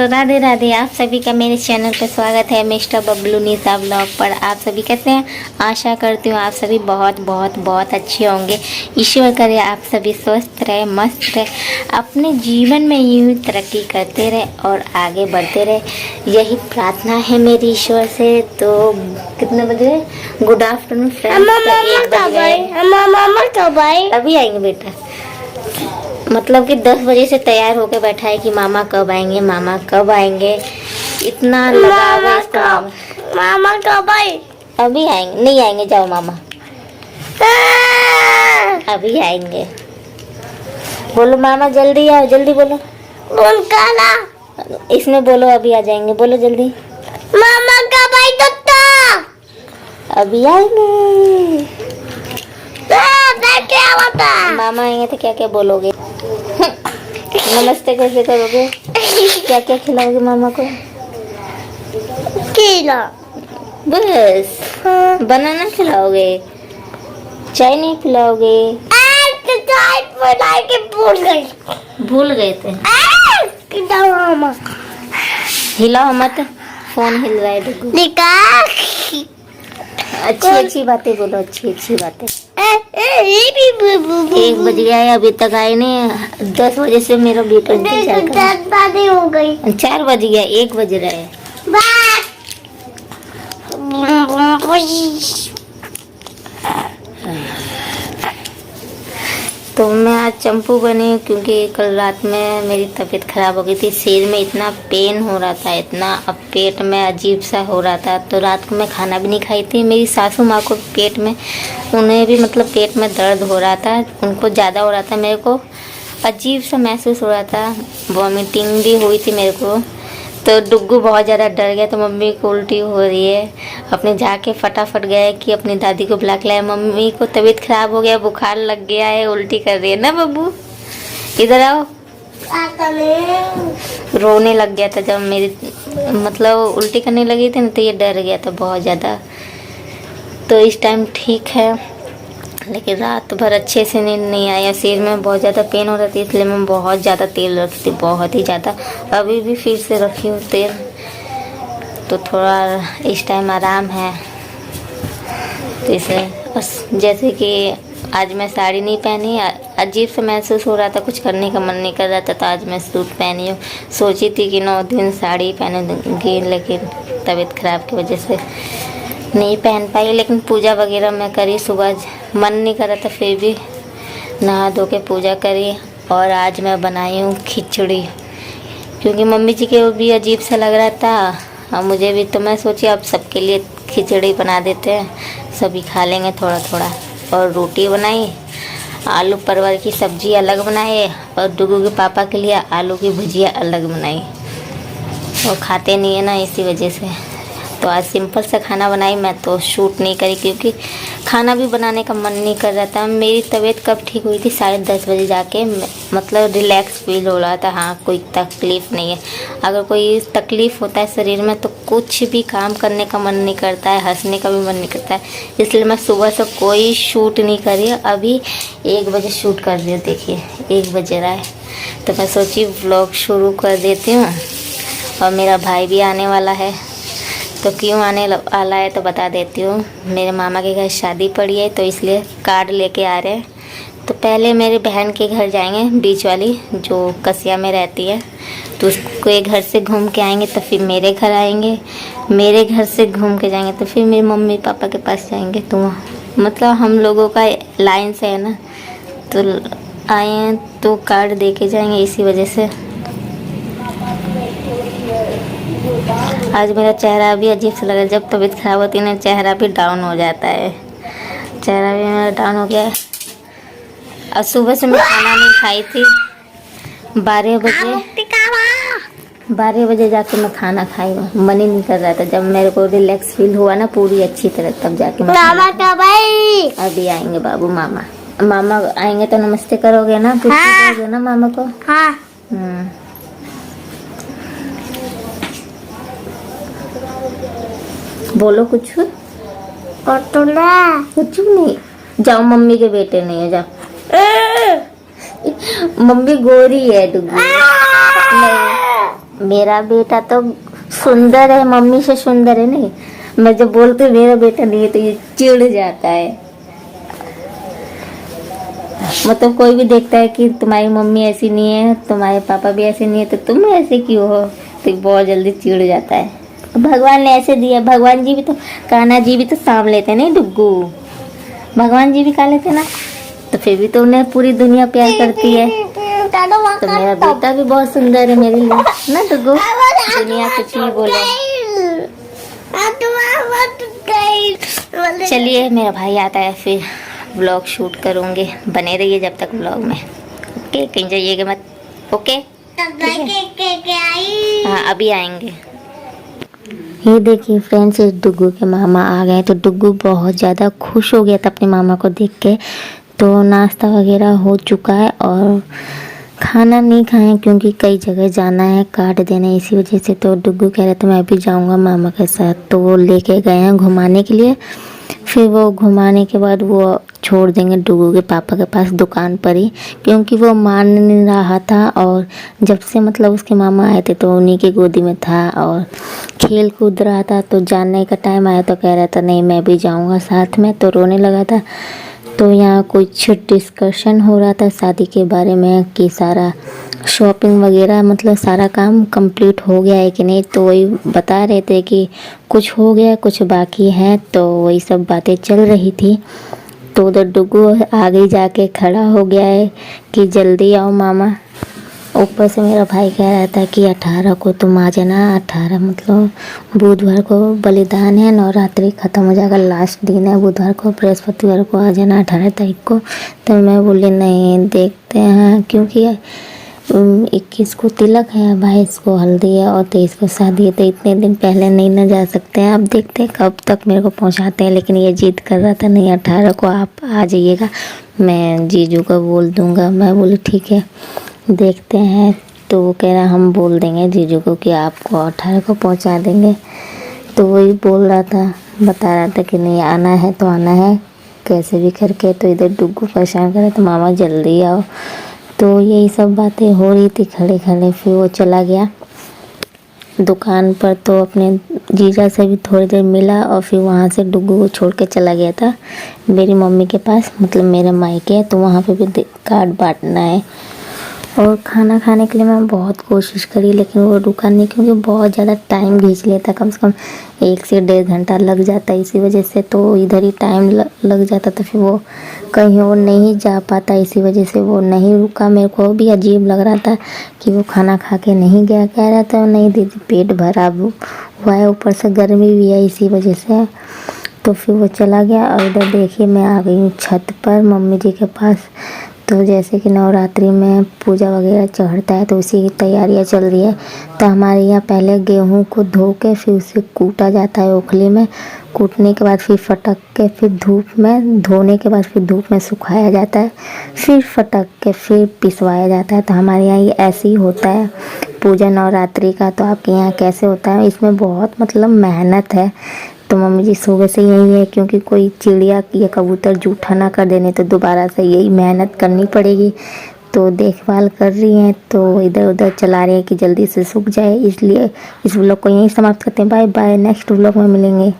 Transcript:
राधे राधे, आप सभी का मेरे चैनल पर स्वागत है मिस्टर बबलू निशा ब्लॉग पर। आप सभी कैसे हैं? आशा करती हूँ आप सभी बहुत बहुत बहुत अच्छे होंगे। ईश्वर करे आप सभी स्वस्थ रहे, मस्त रहे, अपने जीवन में यूं तरक्की करते रहे और आगे बढ़ते रहे, यही प्रार्थना है मेरी ईश्वर से। तो कितने बजे? Good afternoon friends. अभी आएंगे बेटा, मतलब कि 10 बजे से तैयार होके बैठा है कि मामा कब आएंगे, मामा कब आएंगे। इतना लगाव है इसको। मामा कब आए? अभी आएंगे। नहीं आएंगे, जाओ मामा। अभी आएंगे। बोलो मामा जल्दी आओ, जल्दी बोलो। इसमें बोलो अभी आ जाएंगे, बोलो जल्दी। मामा कब आए? अभी आएंगे। क्या होता? मामा आएंगे तो क्या क्या बोलोगे? नमस्ते कैसे करोगे? क्या क्या खिलाओगे मामा को? केला बस। बनाना खिलाओगे? चाय नहीं पिलाओगे? चाय पिला के भूल गए थे। मामा हिलाओ मत, फोन हिल रहा है। अच्छी अच्छी बातें बोलो, अच्छी अच्छी बातें। 1 बज गया है, अभी तक आए नहीं। 10 बजे से मेरा बेटा इंतजार कर रहा है। हो गई 4 बज गया, 1 बज रहा है। तो मैं आज चंपू बनी क्योंकि कल रात में मेरी तबीयत खराब हो गई थी। सिर में इतना पेन हो रहा था, इतना अब पेट में अजीब सा हो रहा था। तो रात को मैं खाना भी नहीं खाई थी। मेरी सासू माँ को पेट में, उन्हें भी मतलब पेट में दर्द हो रहा था, उनको ज़्यादा हो रहा था। मेरे को अजीब सा महसूस हो रहा था, वॉमिटिंग भी हुई थी मेरे को। तो डुग्गू बहुत ज़्यादा डर गया, तो मम्मी को उल्टी हो रही है। अपने जाके फटाफट गए कि अपनी दादी को बुला के लाए। मम्मी को तबीयत खराब हो गया, बुखार लग गया है, उल्टी कर रही है ना बब्बू। इधर आओ। रोने लग गया था जब मेरी मतलब उल्टी करने लगी थी ना, तो ये डर गया था बहुत ज़्यादा। तो इस टाइम ठीक है, लेकिन रात भर अच्छे से नींद नहीं आया। सिर में बहुत ज़्यादा पेन हो रहा था, इसलिए मैं बहुत ज़्यादा तेल रखी थी, बहुत ही ज़्यादा। अभी भी फिर से रखी हूँ तेल, तो थोड़ा इस टाइम आराम है। तो इसे बस, जैसे कि आज मैं साड़ी नहीं पहनी, अजीब से महसूस हो रहा था, कुछ करने का मन नहीं कर रहा था, तो आज मैं सूट पहनी हूँ। सोची थी कि 9 दिन साड़ी पहनूंगी, लेकिन तबीयत खराब की वजह से नहीं पहन पाई। लेकिन पूजा वगैरह मैं करी, सुबह मन नहीं कर रहा था, फिर भी नहा धो के पूजा करी। और आज मैं बनाई हूँ खिचड़ी, क्योंकि मम्मी जी के भी अजीब सा लग रहा था और मुझे भी। तो मैं सोची अब सबके लिए खिचड़ी बना देते हैं, सभी खा लेंगे थोड़ा थोड़ा। और रोटी बनाई, आलू परवल की सब्जी अलग बनाई, और डुगू के पापा के लिए आलू की भुजिया अलग बनाई। वो खाते नहीं है ना, इसी वजह से। तो आज सिंपल सा खाना बनाई, मैं तो शूट नहीं करी क्योंकि खाना भी बनाने का मन नहीं कर रहा था। मेरी तबीयत कब ठीक हुई थी? 10:30 बजे जाके, मतलब रिलैक्स फील हो रहा था। हाँ, कोई तकलीफ़ नहीं है। अगर कोई तकलीफ़ होता है शरीर में तो कुछ भी काम करने का मन नहीं करता है, हंसने का भी मन नहीं करता है। इसलिए मैं सुबह से कोई शूट नहीं करी। अभी 1 बजे शूट कर रही हूँ, देखिए 1 बजे रहा है। तो मैं सोची व्लॉग शुरू कर देती हूँ। और मेरा भाई भी आने वाला है, तो क्यों आने वाला है तो बता देती हूँ। मेरे मामा के घर शादी पड़ी है, तो इसलिए कार्ड लेके आ रहे हैं। तो पहले मेरे बहन के घर जाएंगे, बीच वाली जो कसिया में रहती है, तो उसको एक घर से घूम के आएंगे, तो फिर मेरे घर आएंगे। मेरे घर से घूम के जाएंगे तो फिर मेरे मम्मी पापा के पास जाएंगे। तो मतलब हम लोगों का लाइन से है ना, तो आए हैं तो कार्ड दे के जाएंगे, इसी वजह से। आज मेरा चेहरा भी अजीब सा लग रहा है। जब तबीयत खराब होती है ना, चेहरा भी डाउन हो जाता है। चेहरा भी मेरा डाउन हो गया है। और सुबह से मैं खाना नहीं खाई थी। 12 बजे जाके मैं खाना खाई हूँ। मन ही नहीं कर रहा था। जब मेरे को रिलैक्स फील हुआ ना पूरी अच्छी तरह, तब जाके मामा कब आए? अभी आएंगे बाबू। मामा आएंगे तो नमस्ते करोगे ना, पूछोगे ना मामा को? हाँ। बोलो कुछ। कुछ नहीं, जाओ मम्मी के बेटे नहीं हो, जाओ। मम्मी गोरी है डुग्गू। नहीं मेरा बेटा तो सुंदर है, मम्मी से सुंदर है। नहीं, मैं जब बोलती हूँ मेरा बेटा नहीं है तो ये चिढ़ जाता है। मतलब कोई भी देखता है कि तुम्हारी मम्मी ऐसी नहीं है, तुम्हारे पापा भी ऐसे नहीं है, तो तुम ऐसे क्यों हो, तो बहुत जल्दी चिढ़ जाता है। भगवान ने ऐसे दिया, भगवान जी भी तो, कान्हा जी भी तो साम लेते नहीं डुग्गू, भगवान जी भी खा लेते ना, तो फिर भी तो उन्हें पूरी दुनिया प्यार करती है। तो मेरा बेटा भी बहुत सुंदर है मेरे लिए ना डुग्गू, दुनिया कुछ नहीं बोले। चलिए मेरा भाई आता है फिर व्लॉग शूट करूँगे, बने रहिए जब तक व्लॉग में। ओके, कहीं जाइएगा मत। ओके, हाँ अभी आएंगे। ये देखिए फ्रेंड्स, इस डुग्गू के मामा आ गए, तो डुग्गू बहुत ज़्यादा खुश हो गया था अपने मामा को देख के। तो नाश्ता वगैरह हो चुका है और खाना नहीं खाएं क्योंकि कई जगह जाना है कार्ड देने, इसी वजह से। तो डुग्गू कह रहे थे मैं भी जाऊंगा मामा के साथ, तो वो लेके गए हैं घुमाने के लिए। फिर वो घुमाने के बाद वो छोड़ देंगे डुग्गू के पापा के पास दुकान पर ही, क्योंकि वो मान नहीं रहा था। और जब से मतलब उसके मामा आए थे तो उन्हीं की गोदी में था और खेल कूद रहा था। तो जाने का टाइम आया तो कह रहा था नहीं मैं भी जाऊंगा साथ में, तो रोने लगा था। तो यहाँ कुछ डिस्कशन हो रहा था शादी के बारे में कि सारा शॉपिंग वगैरह मतलब सारा काम कंप्लीट हो गया है कि नहीं। तो वही बता रहे थे कि कुछ हो गया कुछ बाकी है, तो वही सब बातें चल रही थी। तो उधर डुग्गू आगे जाके खड़ा हो गया है कि जल्दी आओ मामा। ऊपर से मेरा भाई कह रहा था कि 18 को तुम आ जाना, 18 मतलब बुधवार को बलिदान है, नवरात्रि ख़त्म हो जाएगा, लास्ट दिन है बुधवार को, बृहस्पतिवार को आ जाना 18 तारीख को। तो मैं बोली नहीं देखते हैं, क्योंकि 21 को तिलक है, 22 को हल्दी है और 23 को शादी है, तो इतने दिन पहले नहीं ना जा सकते हैं। अब देखते हैं कब तक मेरे को पहुंचाते हैं, लेकिन ये जिद कर रहा था नहीं 18 को आप आ जाइएगा, मैं जीजू को बोल दूँगा। मैं बोली ठीक है देखते हैं। तो वो कह रहा हम बोल देंगे जीजू को कि आपको 18 को पहुंचा देंगे। तो वही बोल रहा था, बता रहा था कि नहीं आना है तो आना है कैसे भी करके। तो इधर डुग्गू परेशान कर रहा था मामा जल्दी आओ। तो यही सब बातें हो रही थी खड़े खड़े। फिर वो चला गया दुकान पर, तो अपने जीजा से भी थोड़ी देर मिला और फिर वहाँ से डुग्गू को छोड़ के चला गया था मेरी मम्मी के पास, मतलब मेरे मायके। तो वहाँ पे भी कार्ड बांटना है। और खाना खाने के लिए मैं बहुत कोशिश करी लेकिन वो रुका नहीं, क्योंकि बहुत ज़्यादा टाइम खींच लेता, कम से कम 1 से 1.5 घंटा लग जाता है इसी वजह से। तो इधर ही टाइम लग जाता, तो फिर वो कहीं और नहीं जा पाता, इसी वजह से वो नहीं रुका। मेरे को भी अजीब लग रहा था कि वो खाना खा के नहीं गया। कह रहा था नहीं दीदी पेट भरा हुआ है, ऊपर से गर्मी भी है इसी वजह से। तो फिर वो चला गया। और इधर देखिए मैं आ गई हूँ छत पर मम्मी जी के पास। तो जैसे कि नवरात्रि में पूजा वगैरह चढ़ता है तो उसी की तैयारियां चल रही है। तो हमारे यहाँ पहले गेहूं को धो के फिर उसे कूटा जाता है ओखली में, कूटने के बाद फिर फटक के फिर धूप में, धोने के बाद फिर धूप में सुखाया जाता है, फिर फटक के फिर पिसवाया जाता है। तो हमारे यहाँ ये ऐसे ही होता है पूजा नवरात्रि का। तो आपके यहाँ कैसे होता है? इसमें बहुत मतलब मेहनत है। तो मम्मी जी सुबह से यही है, क्योंकि कोई चिड़िया या कबूतर जूठा ना कर देने तो दोबारा से यही मेहनत करनी पड़ेगी। तो देखभाल कर रही हैं, तो इधर उधर चला रही है कि जल्दी से सूख जाए। इसलिए इस व्लॉग को यहीं समाप्त करते हैं। बाय बाय, नेक्स्ट व्लॉग में मिलेंगे।